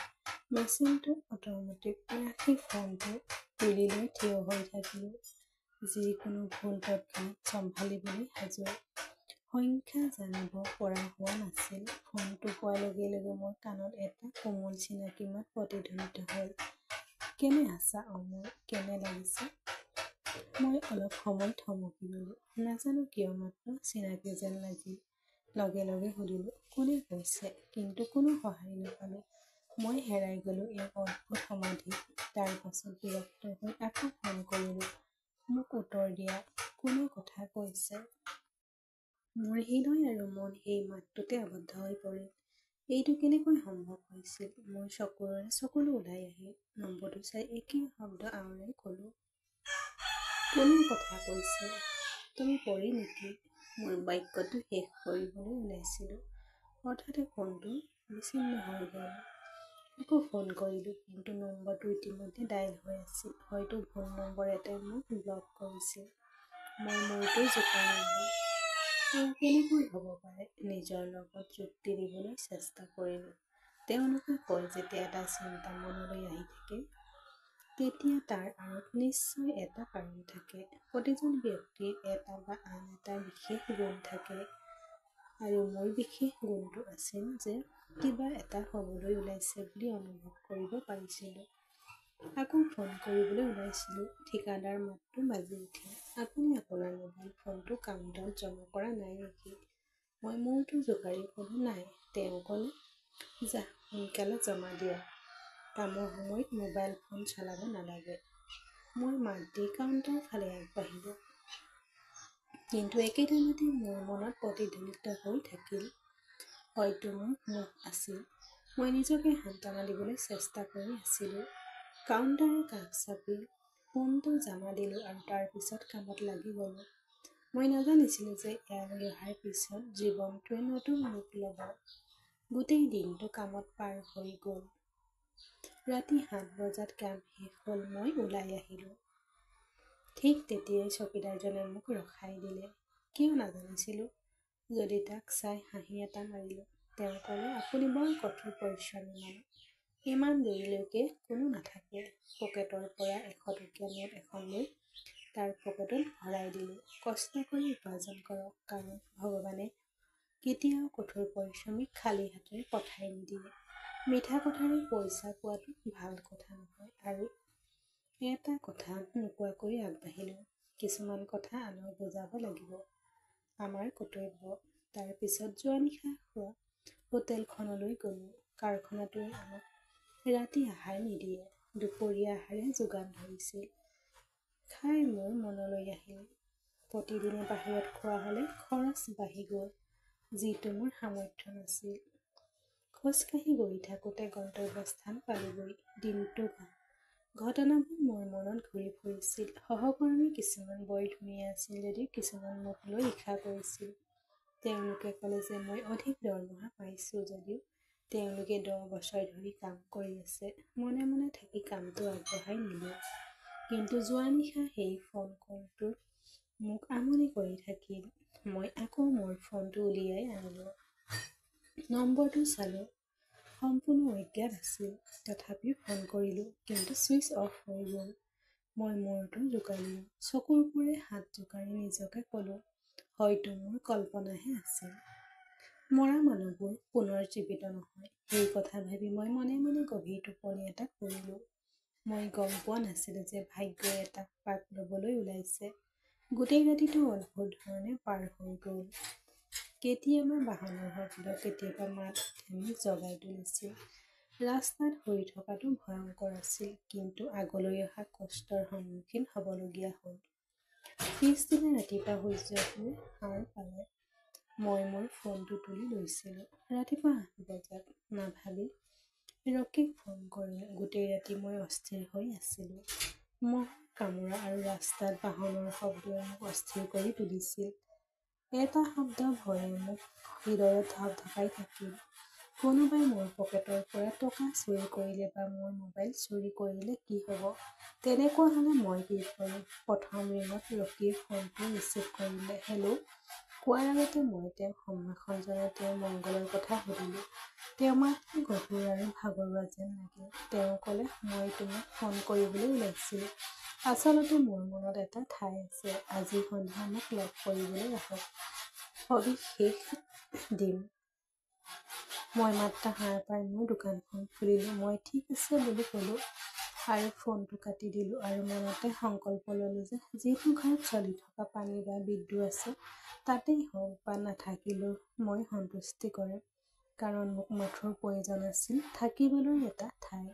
S1: মেচিনটো অট'মেটিক ৰাখি ফোনটো তুলি লৈ থিয় হৈ থাকিলোঁ। যিকোনো ভুল তৎক্ষণাত চম্ভালিবলৈ সাজু। সংখ্যা জানিব পৰা হোৱা নাছিল। ফোনটো পোৱাৰ লগে লগে মোৰ কাণত এটা কোমল চিনাকি মাত প্ৰতিধ্বনিত হ'ল। কেনে আছা অমল? কেনে লাগিছে? মই অলপ সময় থমকি গ'লোঁ। নাজানো কিয় মাত্ৰ চিনাকি যেন লাগিল। লগে লগে সুধিলোঁ, কোনে কৈছে? কিন্তু কোনো সঁহাৰি নাপালোঁ। মই হেৰাই গ'লোঁ এক অদ্ভুত সমাধিত। তাৰ পাছত বিৰক্ত হৈ আকৌ ফোন কৰিলোঁ। মোক উত্তৰ দিয়া। কোনে কথা কৈছে? মোৰ হৃদয় আৰু মন সেই মাতটোতে আবদ্ধ হৈ পৰিল। এইটো কেনেকৈ সম্ভৱ হৈছিল? মোৰ চকুৰে চকুলো ওলাই আহিল। নম্বৰটো চাই একে শব্দ আওৰাই ক'লোঁ, কোনে কথা কৈছে? তুমি পৰী নেকি? মোৰ বাক্যটো শেষ কৰিবলৈ ওলাইছিলোঁ, হঠাতে ফোনটো বিচ্ছিন্ন হৈ গ'ল। আকৌ ফোন কৰিলোঁ, কিন্তু নম্বৰটো ইতিমধ্যে ডায়েল হৈ আছিল। হয়তো ভুল নম্বৰ এটাই মোক ব্লক কৰিছিল। মই মূৰটো জোকাৰিলোঁ। এয়া কেনেকৈ হ'ব পাৰে? নিজৰ লগত যুক্তি দিবলৈ চেষ্টা কৰিলোঁ। তেওঁলোকে কয় যেতিয়া এটা চিন্তা মনলৈ আহি থাকে, তেতিয়া তাৰ আঁৰত নিশ্চয় এটা কাৰণ থাকে। প্ৰতিজন ব্যক্তিৰ এটা বা আন এটা বিশেষ গুণ থাকে। আৰু মোৰ বিশেষ গুণটো আছিল যে কিবা এটা হ'বলৈ ওলাইছে বুলি অনুভৱ কৰিব পাৰিছিলোঁ। আকৌ ফোন কৰিবলৈ ওলাইছিলোঁ। ঠিকাদাৰ মাতটো বাজি উঠিল। আপুনি আপোনাৰ মোবাইল ফোনটো কাউণ্টাৰত জমা কৰা নাই নেকি? মই মূৰটো জোকাৰি ক'লোঁ, নাই। তেওঁ ক'লে, যা সোনকালে জমা দিয়া। কামৰ সময়ত মোবাইল ফোন চলাব নালাগে। মই মাত দি কাউণ্টাৰৰ ফালে আগবাঢ়িলোঁ। কিন্তু একেদিনতে মোৰ মনত প্ৰতিধ্বনিত হৈ থাকিল, হয়তো মোৰ মুখ আছিল। মই নিজকে সান্তনা দিবলৈ চেষ্টা কৰি আছিলোঁ। কাউণ্টাৰৰ কাষ চাপি ফোনটো জমা দিলোঁ আৰু তাৰ পিছত কামত লাগি গ'লোঁ। মই নাজানিছিলোঁ যে ইয়ালৈ অহাৰ পিছত জীৱনটোৱে নতুন ৰূপ ল'ব। গোটেই দিনটো কামত পাৰ হৈ গ'ল। ৰাতি ৭ বজাত কাম শেষ হ'ল। মই ওলাই আহিলোঁ। ঠিক তেতিয়াই চকীদাৰজনে মোক ৰখাই দিলে। কিয় নাজানিছিলোঁ। যদি তাক চাই হাঁহি এটা মাৰিলোঁ। তেওঁ ক'লে, আপুনি বৰ কঠোৰ পৰিশ্ৰমী মানুহ। ইমান দেৰিলৈকে কোনো নাথাকে। পকেটৰ পৰা ১০০ টকীয়া নোট এখন লৈ তাৰ পকেটত ভৰাই দিলোঁ। কষ্ট কৰি উপাৰ্জন কৰক, কাৰণ ভগৱানে কেতিয়াও কঠোৰ পৰিশ্ৰমীক খালী হাতেৰে পঠাই নিদিয়ে। মিঠা কথাৰে পইচা পোৱাটো ভাল কথা নহয়। আৰু এটা কথা নোকোৱাকৈ আগবাঢ়িলোঁ। কিছুমান কথা আনক বুজাব লাগিব। আমাৰ কৰ্তব্য। তাৰ পিছত যোৱা নিশা খোৱা হোটেলখনলৈ গ'লোঁ। কাৰখানাটোৱে আমাক ৰাতি আহাৰ নিদিয়ে। দুপৰীয়া আহাৰে যোগান ধৰিছিল। খাই মোৰ মনলৈ আহিল, প্ৰতিদিনে বাহিৰত খোৱা হ'লে খৰচ বাঢ়ি গ'ল, যিটো মোৰ সামৰ্থ্য নাছিল। খোজকাঢ়ি গৈ থাকোঁতে গন্তব্যস্থান পালোগৈ। দিনটো ঘটনাবোৰ মোৰ মনত ঘূৰি ফুৰিছিল। সহকৰ্মী কিছুমান বৰ ধুনীয়া আছিল যদিও কিছুমান মোক লৈ ঈৰ্ষা কৰিছিল। তেওঁলোকে ক'লে যে মই অধিক দৰমহা পাইছোঁ যদিও তেওঁলোকে 10 বছৰ ধৰি কাম কৰি আছে। মনে মনে থাকি কামটো আগবঢ়াই নিলোঁ। কিন্তু যোৱা নিশা সেই ফোন কলটো মোক আমনি কৰি থাকিল। মই আকৌ মোৰ ফোনটো উলিয়াই আনিলোঁ। নম্বৰটো চালোঁ, সম্পূৰ্ণ অজ্ঞাত আছিল। তথাপিও ফোন কৰিলোঁ, কিন্তু ছুইচ অফ হৈ গ'ল। মই মূৰটো জোকাৰিলোঁ। চকুৰ কোৰে হাত জোকাৰি নিজকে ক'লোঁ, হয়তো মোৰ কল্পনাহে আছিল। মৰা মানুহবোৰ পুনৰ জীৱিত নহয়। সেই কথা ভাবি মই মনে মনে গভীৰ টোপনি এটাত পৰিলোঁ। মই গম পোৱা নাছিলোঁ যে ভাগ্যই এটা পাক ল'বলৈ ওলাইছে। গোটেই ৰাতিটো অদ্ভুত ধৰণে পাৰ হৈ গ'ল। কেতিয়াবা বাহনৰ শব্দ, কেতিয়াবা মাত মোক জগাই তুলিছিল। ৰাস্তাত শুই থকাটো ভয়ংকৰ আছিল, কিন্তু আগলৈ অহা কষ্টৰ সন্মুখীন হ'বলগীয়া হ'ল। পিছদিনা ৰাতিপুৱা সূৰ্যটোৱে সাৰ পালে। মই মোৰ ফোনটো তুলি লৈছিলোঁ। ৰাতিপুৱা 8 বজাত নাভাবি ৰকিক ফোন কৰিলোঁ। গোটেই ৰাতি মই অস্থিৰ হৈ আছিলোঁ। মহৰ কামোৰা আৰু ৰাস্তাত বাহনৰ শব্দই মোক অস্থিৰ কৰি তুলিছিল। এটা শব্দ ভয়ে মোক হৃদয়ত ধপধপাই থাকিল। কোনোবাই মোৰ পকেটৰ পৰা টকা চুৰি কৰিলে বা মোৰ মোবাইল চুৰি কৰিলে কি হ'ব? তেনেকুৱা হ'লে মই কি কৰিম? প্ৰথম ৰিঙত ৰকিয়ে ফোনটো ৰিচিভ কৰিলে। হেল্ল', কোৱাৰ আগতে মই তেওঁক সম্ভাষণ জনাই তেওঁৰ মংগলৰ কথা সুধিলোঁ। তেওঁৰ মাতটো গধুৰ আৰু ভাগৰুৱা যেন লাগিল। তেওঁ ক'লে, মই তোমাক ফোন কৰিবলৈ ওলাইছিলোঁ। আচলতে মোৰ মনত এটা ঠাই আছে। আজি সন্ধিয়া মোক লগ কৰিবলৈ আহক। সবিশেষ দিম। মই মাত্ৰ সাৰ পাই মোৰ দোকানখন খুলিলোঁ। মই ঠিক আছে বুলি ক'লোঁ আৰু ফোনটো কাটি দিলোঁ আৰু মনতে সংকল্প ল'লোঁ যে যিটো ঘৰত চলি থকা পানী বা বিদ্যুৎ আছে, তাতেই হওক বা নাথাকিলেও মই সন্তুষ্টি কৰিম। কাৰণ মোক মাথোঁ প্ৰয়োজন আছিল থাকিবলৈ এটা ঠাই।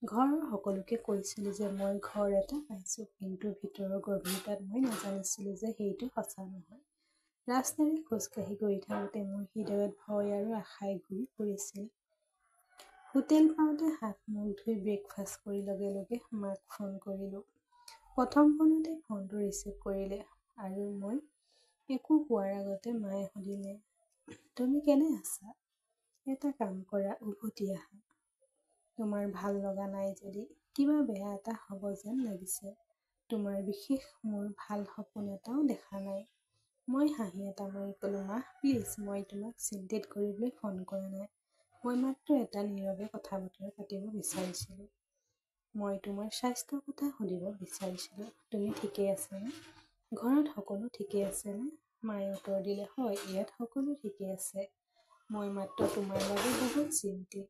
S1: ঘৰৰ সকলোকে কৈছিলোঁ যে মই ঘৰ এটা পাইছোঁ, কিন্তু ভিতৰৰ গভীৰতাত মই নাজানিছিলোঁ যে সেইটো সঁচা নহয়। ৰাস্তাৰে খোজকাঢ়ি গৈ থাকোঁতে মোৰ হৃদয়ত ভয় আৰু আশাই ঘূৰি ফুৰিছিল। হোটেল পাওঁতে হাত-মুখ ধুই ব্ৰেকফাষ্ট কৰি লগে লগে মাক ফোন কৰিলোঁ। প্ৰথম ফোনতে ফোনটো ৰিচিভ কৰিলে আৰু মই একো কোৱাৰ আগতে মায়ে সুধিলে, তুমি কেনে আছা? এটা কাম কৰা, উভতি আহা। তোমাৰ ভাল লগা নাই যদি কিবা বেয়া এটা হ'ব যেন লাগিছে। তোমাৰ বিশেষ মোৰ ভাল সপোন এটাও দেখা নাই। মই হাঁহি এটা মাৰি ক'লোঁ, মা প্লিজ, মই তোমাক চিন্তিত কৰিবলৈ ফোন কৰা নাই। মই মাত্ৰ এটা নীৰৱে কথা-বতৰা পাতিব বিচাৰিছিলোঁ। মই তোমাৰ স্বাস্থ্যৰ কথা সুধিব বিচাৰিছিলোঁ। তুমি ঠিকেই আছানে? ঘৰত সকলো ঠিকেই আছেনে? মায়ে উত্তৰ দিলে, হয়, ইয়াত সকলো ঠিকেই আছে। মই মাত্ৰ তোমাৰ বাবে বহুত চিন্তিত।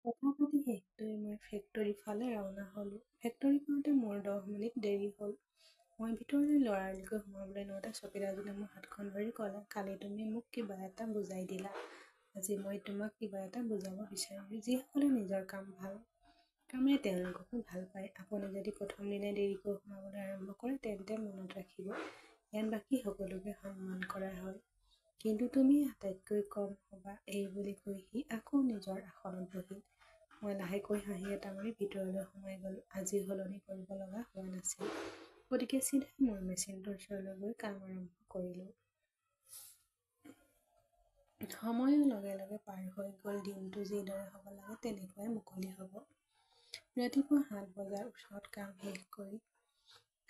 S1: কথা পাতি শেষ কৰি মই ফেক্টৰীৰ ফালে ৰাওনা হ'লোঁ। ফেক্টৰী পাওঁতে মোৰ 10 মিনিট দেৰি হ'ল। মই ভিতৰলৈ লৰালৰিকৈ সোমাবলৈ লওঁতে চকীদাৰজনে মোৰ হাতখন ধৰি ক'লে, কালি তুমি মোক কিবা এটা বুজাই দিলা। আজি মই তোমাক কিবা এটা বুজাব বিচাৰিছোঁ। যিসকলে নিজৰ কামেৰে তেওঁলোককো ভাল পায়। আপুনি যদি প্ৰথম দিনাই দেৰিকৈ সোমাবলৈ আৰম্ভ কৰে, তেন্তে মনত ৰাখিব, ইয়াত বাকী সকলোকে সন্মান কৰা হয়। কিন্তু তুমি আটাইতকৈ কম হ'বা। এই বুলি কৈ সি আকৌ নিজৰ আসনত বহিল। মই লাহেকৈ হাঁহি এটা মাৰি ভিতৰলৈ সোমাই গ'লোঁ। আজি সলনি কৰিব লগা হোৱা নাছিল। গতিকে চিধাই মোৰ মেচিনটোৰ ওচৰলৈ গৈ কাম আৰম্ভ কৰিলোঁ। সময়ৰ লগে লগে পাৰ হৈ গ'ল। দিনটো যিদৰে হ'ব লাগে তেনেকুৱাই মুকলি হ'ব। ৰাতিপুৱা 7 বজাৰ ওচৰত কাম শেষ কৰি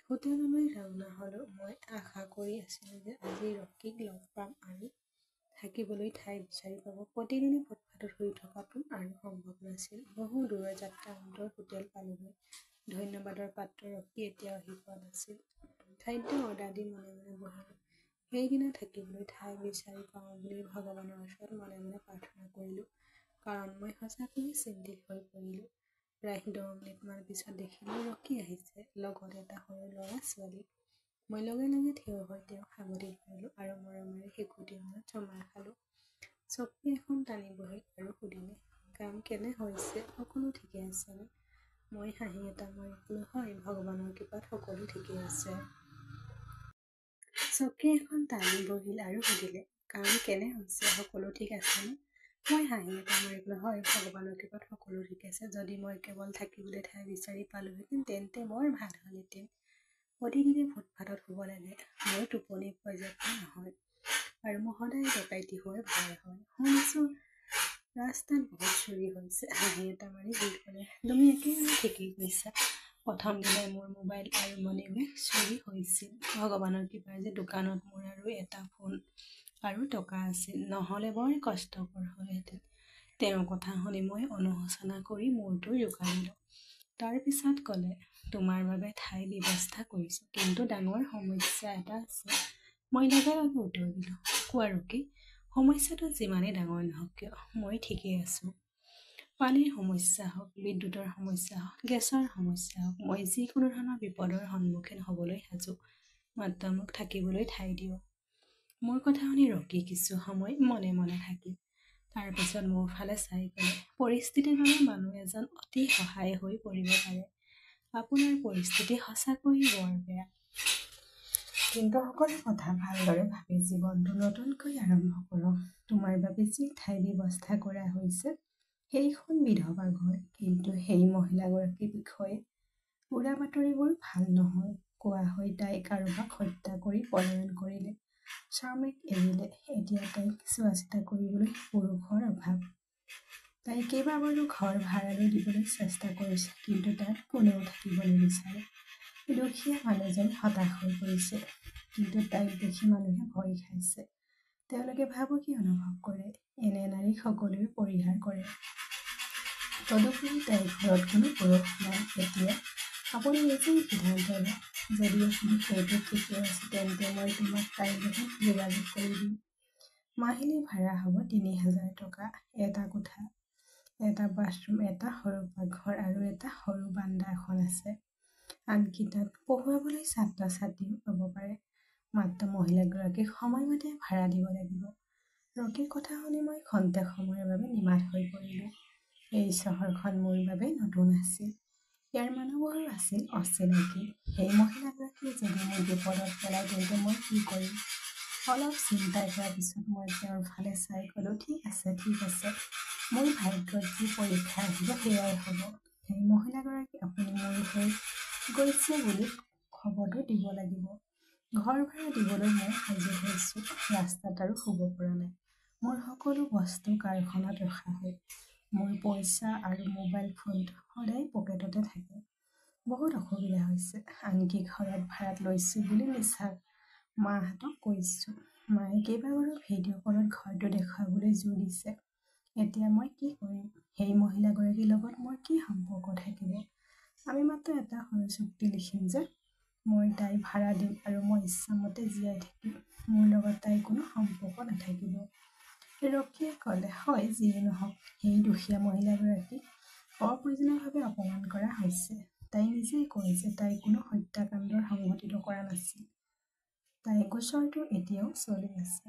S1: হোটেললৈ ৰাওনা হ'লোঁ। মই আশা কৰি আছিলোঁ যে আজি ৰকিক লগ পাম আৰু থাকিবলৈ ঠাই বিচাৰি পাব। প্ৰতিদিনে ফুটপাথত শুই থকাটো আৰু সম্ভৱ নাছিল। বহু দূৰৰ যাত্ৰাৰ অন্তত হোটেল পালোগৈ। ধন্যবাদৰ পাত্ৰ ৰকি এতিয়াও আহি পোৱা নাছিল। খাদ্য অৰ্ডাৰ দি মনে মনে বহিলোঁ। সেইদিনা থাকিবলৈ ঠাই বিচাৰি পাওঁ বুলি ভগৱানৰ ওচৰত মনে মনে প্ৰাৰ্থনা কৰিলোঁ। কাৰণ মই সঁচাকৈয়ে চিন্তিত হৈ পৰিলোঁ। প্ৰায় 10 মিনিটমান পিছত দেখিলোঁ ৰকি আহিছে, লগত এটা সৰু ল'ৰা-ছোৱালী। মই লগে লগে থিয় হৈ তেওঁক সাৱটি ধৰিলোঁ আৰু মৰমেৰে শিশুটিৰ মূৰত চুমা খালোঁ। চকী এখন টানি বহিল আৰু সুধিলে, কাম কেনে হৈছে? সকলো ঠিকে আছেনে? মই হাঁহি এটা মাৰি ক'লো, হয়, ভগৱানৰ কৃপাত সকলো ঠিকে আছে। চকী এখন টানি বহিল আৰু সুধিলে, কাম কেনে হৈছে? সকলো ঠিক আছেনে? মই হাঁহি এটা মাৰি ক'লো, হয়, ভগৱানৰ কৃপাত সকলো ঠিক আছে। যদি মই কেৱল থাকিবলৈ ঠাই বিচাৰি পালোহেঁতেন তেন্তে বৰ ভাল হ'লহেঁতেন। প্ৰতিদিনে ফুটপাথত শুব লাগে। মোৰ টোপনি পৰ্যাপ্ত নহয় আৰু মোৰ সদায় ডকাইতি হোৱাৰ ভয় হয়। শুনিছোঁ ৰাস্তাত বহুত চুৰি হৈছে। হাঁহি এটা মাৰি সি ক'লে, তুমি একেবাৰে ঠিকেই কৈছা। প্ৰথম দিনাই মোৰ মোবাইল আৰু মণিবেগ চুৰি হৈছিল। ভগৱানৰ কৃপাত যে দোকানত মোৰ আৰু এটা ফোন আৰু টকা আছিল, নহ'লে বৰ কষ্টকৰ হ'লহেঁতেন। তেওঁৰ কথা শুনি মই অনুশোচনা কৰি মূৰটো জোকাৰিলোঁ। তাৰ পিছত ক'লে, তোমাৰ বাবে ঠাই ব্যৱস্থা কৰিছোঁ, কিন্তু ডাঙৰ সমস্যা এটা আছে। মই লগে লগে উত্তৰ দিলোঁ, কোৱা ৰোগী, সমস্যাটো যিমানেই ডাঙৰ নহওক কিয় মই ঠিকেই আছোঁ। পানীৰ সমস্যা হওক, বিদ্যুতৰ সমস্যা হওক, গেছৰ সমস্যা হওক, মই যিকোনো ধৰণৰ বিপদৰ সন্মুখীন হ'বলৈ সাজু, মাত্ৰ মোক থাকিবলৈ ঠাই দিয়ক। মোৰ কথা শুনি ৰকি কিছু সময় মনে মনে থাকিল। তাৰ পিছত মোৰ ফালে চাই ক'লে, পৰিস্থিতিৰ বাবে মানুহ এজন অতি সহায় হৈ পৰিব পাৰে। আপোনাৰ পৰিস্থিতি সঁচাকৈয়ে বৰ বেয়া। কিন্তু সকলো কথা ভালদৰে ভাবি জীৱনটো নতুনকৈ আৰম্ভ কৰক। তোমাৰ বাবে যি ঠাই ব্যৱস্থা কৰা হৈছে সেইখন বিধৱা ঘৰ, কিন্তু সেই মহিলাগৰাকীৰ বিষয়ে উৰা বাতৰিবোৰ ভাল নহয়। কোৱা হয় তাই কাৰোবাক হত্যা কৰি পলায়ন কৰিলে, স্বামীক এৰিলে। এতিয়া তাইক চোৱা চিতা কৰিবলৈ পুৰুষৰ অভাৱ। তাই কেইবাবাৰো ঘৰ ভাড়ালৈ দিবলৈ চেষ্টা কৰিছে, কিন্তু তাত কোনেও থাকিব নিবিচাৰে। দুখীয়া মানুহজন হতাশ হৈ পৰিছে, কিন্তু তাইক দেখি মানুহে ভয় খাইছে। তেওঁলোকে ভাবুকি অনুভৱ কৰে। এনে নাৰীক সকলোৱে পৰিহাৰ কৰে। তদুপৰি তাইৰ ঘৰত কোনো পুৰুষ নাই। এতিয়া আপুনি নিজেই সিদ্ধান্ত লওক। যদি আপুনি সেইটো ঠিকে আছে তেন্তে মই তোমাক তাইৰ লগত যোগাযোগ কৰি দিম। মাহিলী ভাড়া হ'ব ৩,০০০ টকা। এটা কোঠা, এটা বাথৰুম, এটা সৰু পাকঘৰ আৰু এটা সৰু বাৰান্দা এখন আছে। আনকি তাত পঢ়ুৱাবলৈ ছাত্ৰ ছাত্ৰীও পাব পাৰে। মাত্ৰ মহিলাগৰাকীক সময়মতে ভাড়া দিব লাগিব। ৰকিৰ কথা শুনি মই খন্তেক সময়ৰ বাবে নিমাত হৈ পৰিলোঁ। এই চহৰখন মোৰ বাবে নতুন আছিল। ইয়াৰ মানুহবোৰো আছিল অচিনাকি। সেই মহিলাগৰাকীয়ে যদি মোক বিপদত পেলায় তেন্তে মই কি কৰিম? অলপ চিন্তা কৰাৰ পিছত মই তেওঁৰ ফালে চাই ক'লো, ঠিক আছে, ঠিক আছে। মোৰ ভাগ্যত যি পৰীক্ষা আহিব সেয়াই হ'ব। সেই মহিলাগৰাকী আপুনি মোৰ হৈ গৈছে বুলি খবৰটো দিব লাগিব। ঘৰ ভাড়া দিবলৈ মই সাজু হৈছোঁ। ৰাস্তাত আৰু শুব পৰা নাই। মোৰ সকলো বস্তু কাৰখানাত ৰখা হয়। মোৰ পইচা আৰু মোবাইল ফোনটো সদায় পকেটতে থাকে। বহুত অসুবিধা হৈছে। আনকি ঘৰত ভাড়াত লৈছোঁ বুলি মিছা মাহঁতক কৈছোঁ। মায়ে কেইবাবাৰো ভিডিঅ' কলত ঘৰটো দেখুৱাবলৈ জোৰ দিছে। এতিয়া মই কি কৰিম? সেই মহিলাগৰাকীৰ লগত মোৰ কি সম্পৰ্ক থাকিব? আমি মাত্ৰ এটা সৰু চুক্তি লিখিম যে মই তাই ভাড়া দিম আৰু মই ইচ্ছামতে জীয়াই থাকিম। মোৰ লগত তাইৰ কোনো সম্পৰ্ক নাথাকিব। ৰকিয়ে ক'লে, হয়, যিয়ে নহওক, সেই দুখীয়া মহিলাগৰাকীক অপ্ৰয়োজনীয়ভাৱে অপমান কৰা হৈছে। তাই নিজেই কয় যে তাই কোনো হত্যাকাণ্ডৰ সংঘটিত কৰা নাছিল। তাই গোচৰটো এতিয়াও চলি আছে।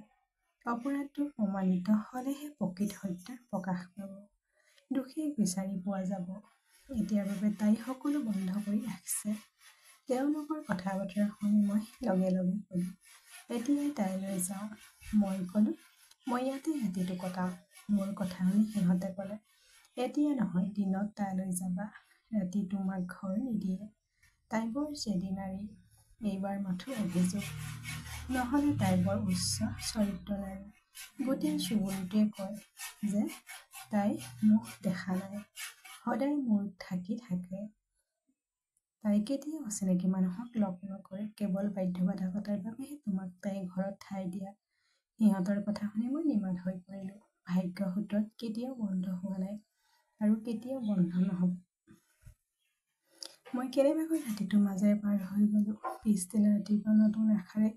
S1: অপৰাধটো প্ৰমাণিত হ'লেহে প্ৰকৃত হত্যা প্ৰকাশ পাব। দোষীক বিচাৰি পোৱা যাব। এতিয়াৰ বাবে তাই সকলো বন্ধ কৰি ৰাখিছে। তেওঁলোকৰ কথা বতৰা শুনি মই লগে লগে ক'লো, এতিয়াই তাইলৈ যাওঁ। মই ক'লো, মই ইয়াতে ৰাতিটো কটাম। মোৰ কথা শুনি সিহঁতে ক'লে, এতিয়া নহয়, দিনত তাইলৈ যাবা। ৰাতি তোমাক ঘৰ নিদিয়ে। তাই বৰ জেদী নাৰী। এইবাৰ মাথো অভিযোগ। নহ'লে তাই বৰ উচ্চ চৰিত্ৰ নাৰী। গোটেই চুবুৰীটোৱে কয় যে তাই মুখ দেখা নাই, সদায় মোৰ থাকি থাকে। তাই কেতিয়াও অচিনাকি মানুহক লগ নকৰে। কেৱল বাধ্যবাধকতাৰ বাবেহে তোমাক তাইৰ ঘৰত ঠাই দিয়া। সিহঁতৰ কথা শুনি মই নিমাত হৈ পৰিলোঁ। ভাগ্য সূত্ৰত কেতিয়াও বন্ধ হোৱা নাই আৰু কেতিয়াও বন্ধ নহ'ব। মই কেনেবাকৈ ৰাতিটো মাজেৰে পাৰ হৈ গ'লো। পিছদিনা ৰাতিপুৱা নতুন আশাৰে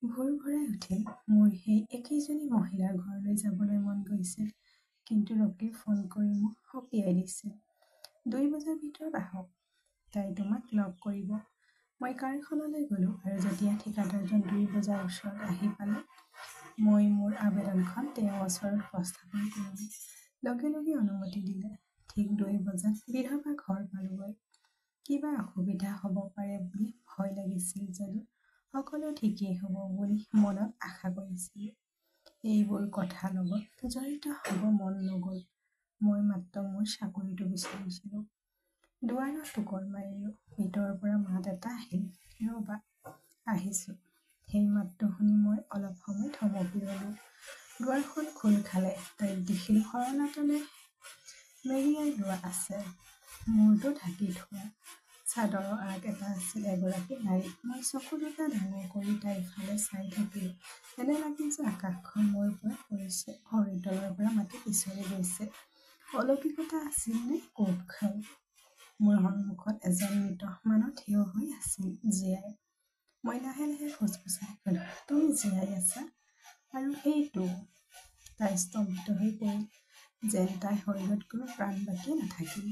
S1: ভোৰ ভৰাই উঠিল। মোৰ সেই একেইজনী মহিলাৰ ঘৰলৈ যাবলৈ মন গৈছিল, কিন্তু ৰকিয়ে ফোন কৰি মোক সকীয়াই দিছিল। ২ বজাৰ ভিতৰত আহক, তাই তোমাক লগ কৰিব। মই কাৰখানালৈ গ'লো আৰু যেতিয়া ঠিকাদাৰজন ২ বজাৰ ওচৰত আহি পালে, মই মোৰ আবেদনখন তেওঁৰ ওচৰত উপস্থাপন কৰিলোঁ। লগে লগে অনুমতি দিলে। ঠিক 2 বজাত বিধৱা ঘৰ পালোগৈ। কিবা অসুবিধা হ'ব পাৰে বুলি ভয় লাগিছিল যদিও সকলো ঠিকেই হ'ব বুলি মনত আশা কৰিছিলোঁ। এইবোৰ কথাৰ লগত জড়িত হ'ব মন নগ'ল। মই মাত্ৰ মোৰ চাকৰিটো বিচাৰিছিলোঁ। দুৱাৰত টোকৰ মাৰিলোঁ। ভিতৰৰ পৰা মাত এটা আহিল, ৰ'বা, আহিছোঁ। সেই মাতটো শুনি মই অলপ সময় থমকি ৰ'লোঁ। দুৱাৰখন খোল খালে। তাইক দেখিলোঁ সৰলতালৈ মেৰিয়াই লোৱা আছে, মূৰটো ঢাকি থোৱা। চাদৰৰ আগ এটা আছিল এগৰাকী নাৰী। মই চকু দুটা ডাঙৰ কৰি তাইৰ ফালে চাই থাকিলোঁ। এনে লাগিল যে আকাশখন মোৰ পৰা পৰিছে, ভৰিৰ তলৰ পৰা মাটি পিছলি গৈছে। অলৌকিকতা আছিল নে কৌশল? মোৰ সন্মুখত এজন মৃত মানুহ থিয় হৈ আছিল, জীয়াই। মই লাহে লাহে ফুচফুচাই ক'লোঁ, তুমি জীয়াই আছা? আৰু সেইটো? তাই স্তম্ভিত হৈ পৰিল, যেন তাইৰ শৰীৰত কোনো প্ৰাণ বাকী নাথাকিল।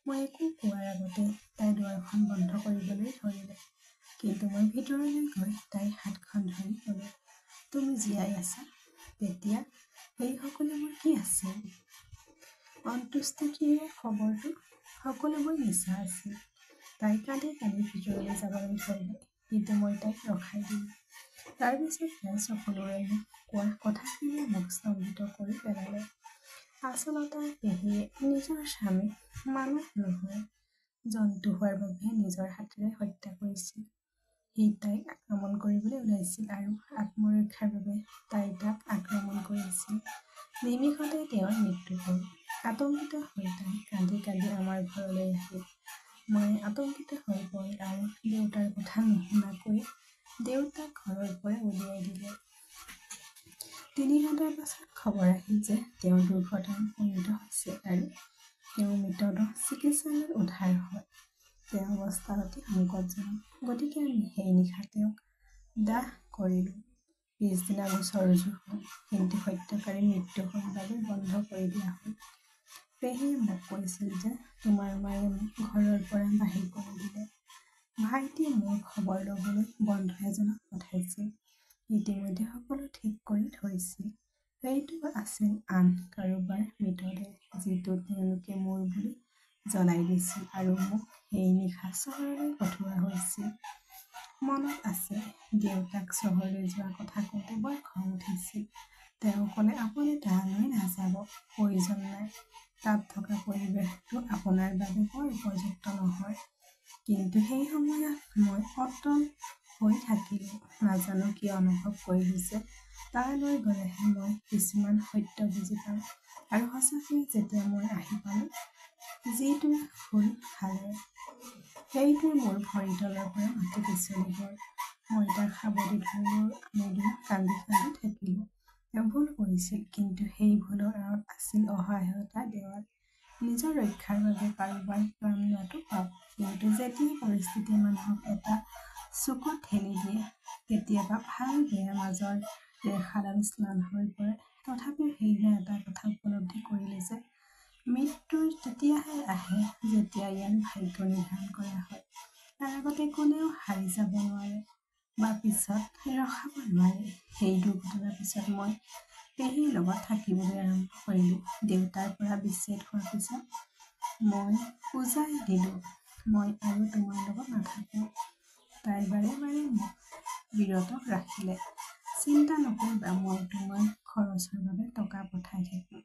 S1: মই একো কোৱাৰ আগতে তাই দুৱাৰখন বন্ধ কৰিবলৈ ধৰিলে। কিন্তু মই ভিতৰলৈ গৈ তাইৰ হাতখন ধৰি ক'লোঁ, তুমি জীয়াই আছা? তেতিয়া এই সকলোবোৰ কি আছিল? অন্ত্যেষ্টিক্ৰিয়াৰ খবৰটো? সকলোবোৰ মিছা আছিল। তাই কান্দি কান্দি ভিতৰলৈ যাবলৈ ধৰিলে, কিন্তু মই তাইক ৰখাই দিলোঁ। তাৰপিছত তাই সকলোৰে মোক কোৱা কথাখিনিয়ে মোক স্তম্ভিত কৰি পেলালে। আচলতে পেহীয়ে নিজৰ স্বামীক মানুহ নহয়, জন্তু হোৱাৰ বাবে নিজৰ হাতেৰে হত্যা কৰিছিল। সি তাইক আক্ৰমণ কৰিবলৈ ওলাইছিল আৰু আত্মৰক্ষাৰ বাবে তাই তাক আক্ৰমণ কৰিছিল। নিমিষতে তেওঁৰ মৃত্যু হ'ল। আতংকিত হৈ তাই কান্দি কান্দি আমাৰ ঘৰলৈ আহিল। মই আতংকিত হৈ পৰিল আৰু দেউতাৰ কথা নুশুনাকৈ দেউতাক ঘৰৰ পৰা উলিয়াই দিলে। 3 ঘণ্টাৰ পাছত খবৰ আহিল যে তেওঁ দুৰ্ঘটনাত পতিত হৈছে আৰু তেওঁৰ মৃতদেহ চিকিৎসালয়ত উদ্ধাৰ হয়। তেওঁৰ অৱস্থা অতি সংকটজনক। গতিকে আমি সেই নিশা তেওঁক দাহ কৰিলোঁ। পিছদিনা গোচৰ ৰুজু হ'ল, কিন্তু হত্যাকাৰীৰ মৃত্যু হ'ল বাবে বন্ধ কৰি দিয়া হ'ল। পেহীয়ে মোক কৈছিল যে তোমাৰ মায়ে মোক ঘৰৰ পৰা বাহিৰ কৰি দিলে। ভাইটিয়ে মোৰ খবৰ ল'বলৈ বন্ধু এজনক পঠাইছিল। ইতিমধ্যে সকলো ঠিক কৰি থৈছিল। এইটো আছিল আন কাৰোবাৰ মৃতদেহ, যিটো তেওঁলোকে মোৰ বুলি জনাই দিছিল আৰু মোক সেই নিশা চহৰলৈ পঠোৱা হৈছিল। মনত আছে, দেউতাক চহৰলৈ যোৱাৰ কথা কওঁতে বৰ খং উঠিছিল। তেওঁ ক'লে, আপুনি তালৈ নাযাব, প্ৰয়োজন নাই। তাত থকা পৰিৱেশটো আপোনাৰ বাবে বৰ উপযুক্ত নহয়। কিন্তু সেই সময়ত মই অটল হৈ থাকিলোঁ। নাজানো কিয় অনুভৱ কৰিলোঁ যে তালৈ গ'লেহে মই কিছুমান সত্য বুজি পাম। আৰু সঁচাকৈয়ে যেতিয়া মই আহি পালোঁ, যিটোৱে খোল খালে, সেইটোৱে মোৰ ভৰিৰ তলৰ পৰা মাটি পিছলি গ'ল। মই তাক সাবটি ধৰিলোঁ। আমি দুয়ো কান্দি কান্দি থাকিলোঁ। তেওঁ ভুল কৰিছিল, কিন্তু সেই ভুলৰ আঁৰত আছিল অসহায়তাৰ দেৱাল। নিজৰ ৰক্ষাৰ বাবে কাৰোবাৰ প্ৰাণ লোৱাটো পাপ, কিন্তু যেতিয়া পৰিস্থিতিয়ে মানুহক এটা চুকত ঠেলি দিয়ে, কেতিয়াবা ভাল বেয়াৰ মাজৰ ৰেখাডাল ম্লান হৈ পৰে। তথাপিও সেইদিনা এটা কথা উপলব্ধি কৰিলোঁ যে মৃত্যু তেতিয়াহে আহে যেতিয়া ইয়াৰ ভাগ্য নিৰ্ধাৰণ কৰা হয়। তাৰ আগতে কোনেও হাৰি যাব নোৱাৰে বা পিছত ৰখাব নোৱাৰে। সেই দুৰ্ঘটনাৰ পিছত মই পেহীৰ লগত থাকিবলৈ আৰম্ভ কৰিলোঁ। দেউতাৰ পৰা বিচ্ছেদ হোৱাৰ পিছত মই বুজাই দিলোঁ, মই আৰু তোমাৰ লগত নাথাকোঁ। তাই বাৰে বাৰে মোক বিৰত ৰাখিলে। চিন্তা নকৰিবা, মই তোমাৰ খৰচৰ বাবে টকা পঠাই থাকিম।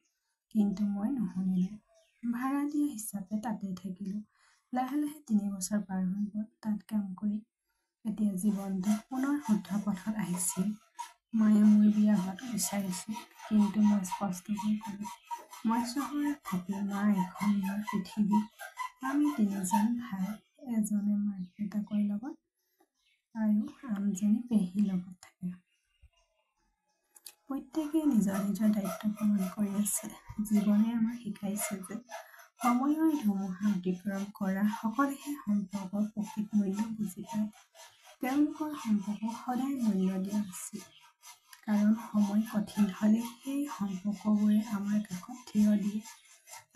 S1: কিন্তু মই নুশুনিলোঁ। ভাড়া দিয়া হিচাপে তাতেই থাকিলোঁ। লাহে লাহে 3 বছৰ পাৰ হৈ গ'ল তাত কাম কৰি। এতিয়া জীৱনটো পুনৰ শুদ্ধ পথত আহিছিল। মায়ে মোৰ বিয়া হোৱাটো বিচাৰিছিল, কিন্তু মই স্পষ্টকৈ ক'লোঁ, মই চহৰত থাকিম। মা এখন মোৰ পৃথিৱী। আমি 3জন ভাই, এজনে মাক দেউতাকৰ লগত আৰু আনজনে পেহীৰ লগত থাকে। প্ৰত্যেকেই নিজৰ নিজৰ দায়িত্ব পালন কৰি আছে। জীৱনে আমাক শিকাইছে যে সময়ৰ ধুমুহা অতিক্ৰম কৰা সকলেহে সম্পৰ্কৰ প্ৰকৃত মূল্য বুজি পায়। তেওঁলোকৰ সম্পৰ্কক সদায় মূল্য দিয়া উচিত, কাৰণ সময় কঠিন হ'লে সেই সম্পৰ্কবোৰে আমাৰ কাষত থিয় দিয়ে।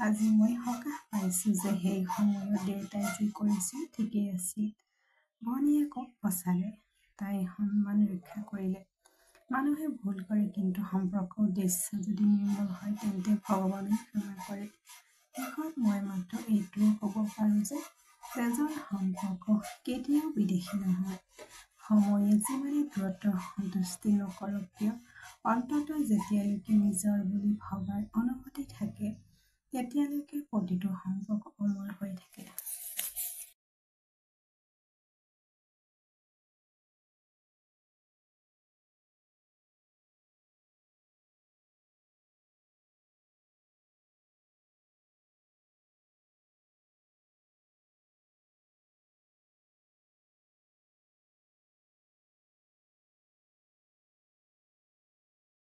S1: আজি মই সকাহ পাইছোঁ যে সেই সময়ত দেউতাই যি কৰিছিল ঠিকেই আছিল। ভনীয়েকক বচালে, তাইৰ সন্মান ৰক্ষা কৰিলে। মানুহে ভুল কৰে, কিন্তু সম্পৰ্কৰ উদ্দেশ্য যদি নিৰ্মল হয় তেন্তে ভগৱানে ক্ষমা কৰে। শেষত মই মাত্ৰ এইটোৱে ক'ব পাৰোঁ যে তেজৰ সম্পৰ্ক কেতিয়াও বিদেশী নহয়। সময়ে যিমানে দূৰত্ব সন্তুষ্টি নকৰক কিয়, অন্ততঃ যেতিয়ালৈকে নিজৰ বুলি ভবাৰ অনুভূতি থাকে তেতিয়ালৈকে প্ৰতিটো সম্পৰ্ক অমৰ হৈ থাকে।